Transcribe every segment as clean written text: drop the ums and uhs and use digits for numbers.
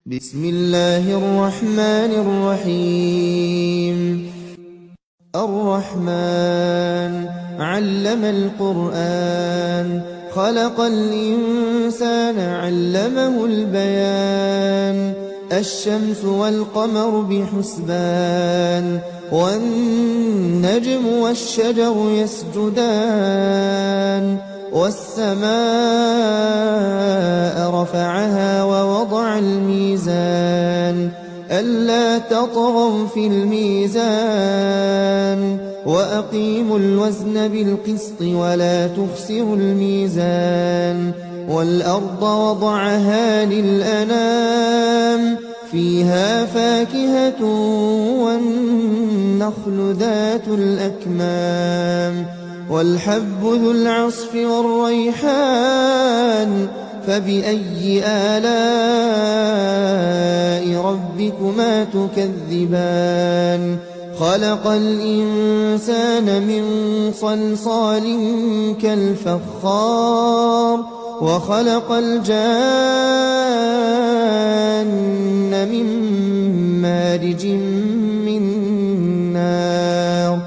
بسم الله الرحمن الرحيم. الرحمن علم القرآن، خلق الإنسان علمه البيان. الشمس والقمر بحسبان، والنجم والشجر يسجدان. والسماء رفعها ووضع الميزان، ألا تطغوا في الميزان. وأقيموا الوزن بالقسط ولا تخسروا الميزان. والأرض وضعها للأنام، فيها فاكهة والنخل ذات الأكمام. والحب ذو العصف والريحان، فبأي آلاء ربكما تكذبان. خلق الإنسان من صلصال كالفخار، وخلق الجان من مارج من نار.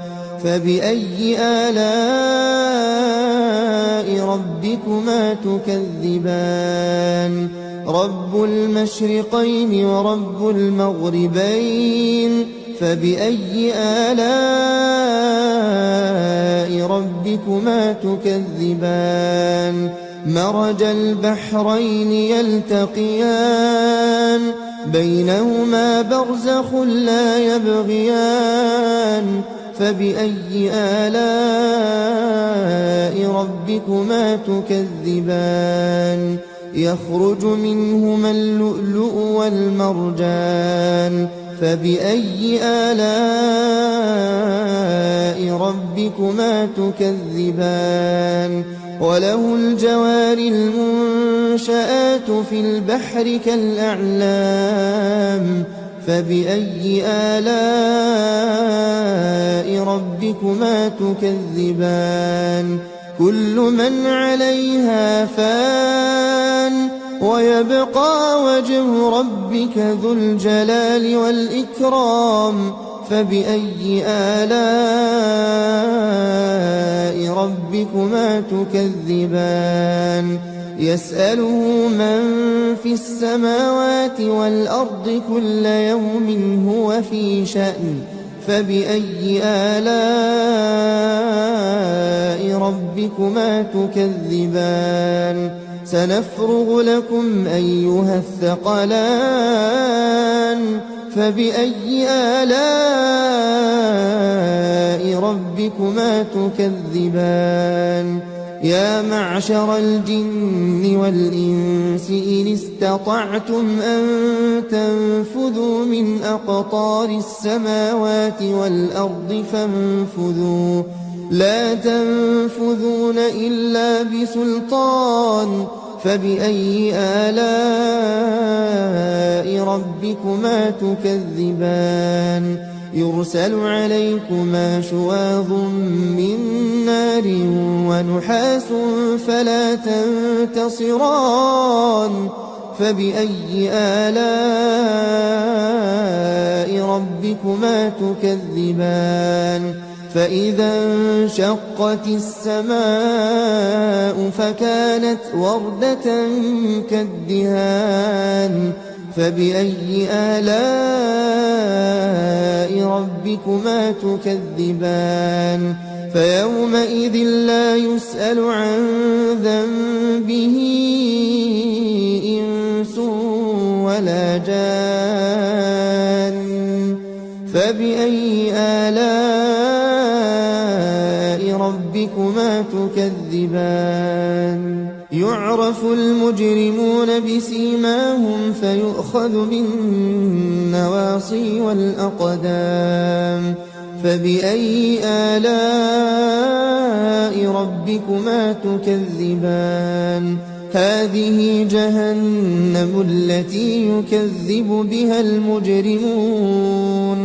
فبأي آلاء ربكما تكذبان. رب المشرقين ورب المغربين، فبأي آلاء ربكما تكذبان. مرج البحرين يلتقيان، بينهما برزخ لا يبغيان. فبأي آلاء ربكما تكذبان. يخرج منهما اللؤلؤ والمرجان، فبأي آلاء ربكما تكذبان. وله الجوار المنشآت في البحر كالأعلام، فبأي آلاء ربكما تكذبان. كل من عليها فان، ويبقى وجه ربك ذو الجلال والإكرام. فبأي آلاء ربكما تكذبان. يسأله من في السماوات والأرض كل يوم هو في شأن. فبأي آلاء ربكما تكذبان. سنفرغ لكم أيها الثقلان. فبأي آلاء ربكما تكذبان. يا معشر الجن والإنس إن استطعتم أن تنفذوا من أقطار السماوات والأرض فانفذوا، لا تنفذون إلا بسلطان. فبأي آلاء ربكما تكذبان. يرسل عليكما شواظ من نار ونحاس فلا تنتصران. فبأي آلاء ربكما تكذبان. فإذا انشقت السماء فكانت وردة كالدهان. فبأي آلاء ربكما تكذبان. فيومئذ لا يسأل عن ذنبه إنس ولا جان. فبأي آلاء ربكما تكذبان. يعرف المجرمون بسيماهم فيؤخذ بالنواصي والأقدام. فبأي آلاء ربكما تكذبان. هذه جهنم التي يكذب بها المجرمون،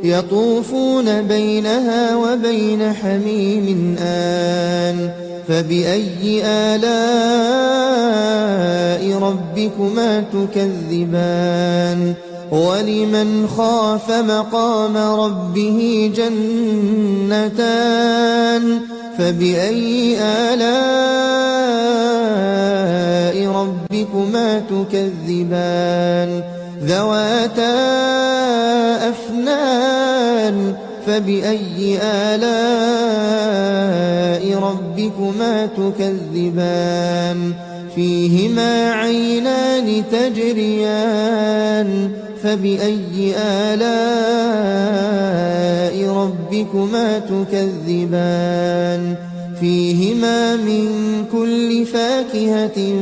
يطوفون بينها وبين حميم آن. فبأي آلاء ربكما تكذبان جنتان ولمن خاف مقام ربه جنتان فبأي آلاء ربكما تكذبان ذواتا أفنان فبأي آلاء ربكما تكذبان فيهما عينان تجريان فبأي آلاء ربكما تكذبان فيهما من كل فاكهة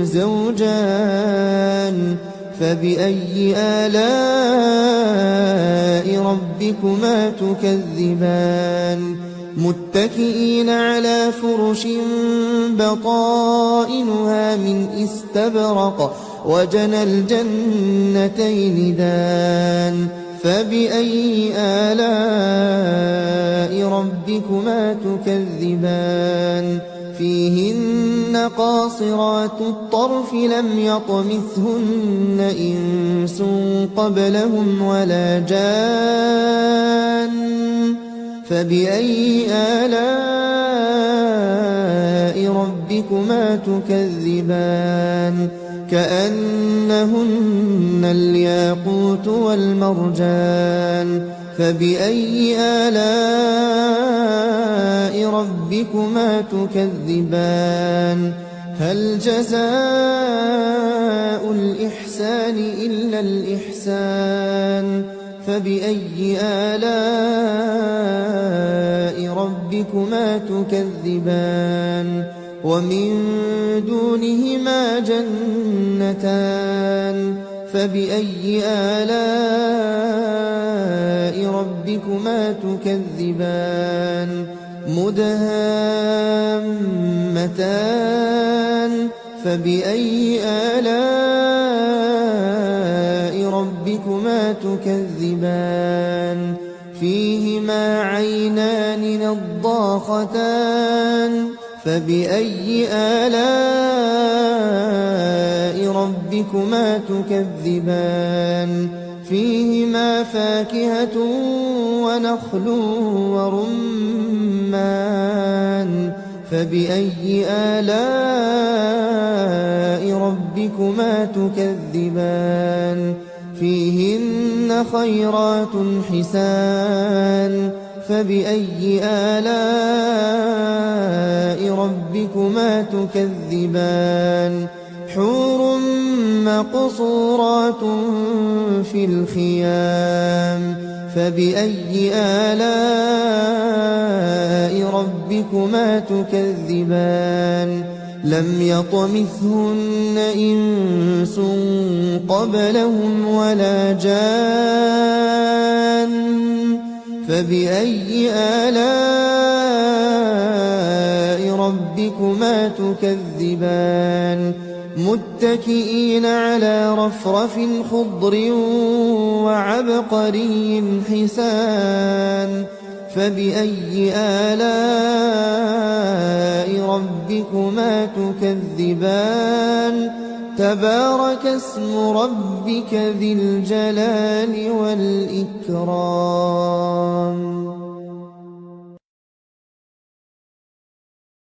زوجان فبأي آلاء ربكما تكذبان متكئين على فرش بطائنها من استبرق وجنى الجنتين دان فبأي آلاء ربكما تكذبان فيهن قاصرات الطرف لم يطمثهن إنس قبلهم ولا جان فبأي آلاء ربكما تكذبان كأنهن الياقوت والمرجان فبأي آلاء ربكما تكذبان هل جزاء الإحسان إلا الإحسان فبأي آلاء ربكما تكذبان ومن دونهما جنتان فبأي آلاء ربكما تكذبان مدهامتان فبأي آلاء ربكما تكذبان فيهما عينان نضاختان فبأي آلاء ربكما تكذبان فيهما فاكهة ونخل ورمان فبأي آلاء ربكما تكذبان فيهن خيرات حسان فبأي آلاء ربكما تكذبان حور مقصورات في الخيام فبأي آلاء ربكما تكذبان لم يطمثهن إنس قبلهم ولا جان فبأي آلاء ربكما تكذبان متكئين على رفرف خضر وعبقري حسان فبأي آلاء ربكما تكذبان تبارك اسم ربك ذي الجلال والإكرام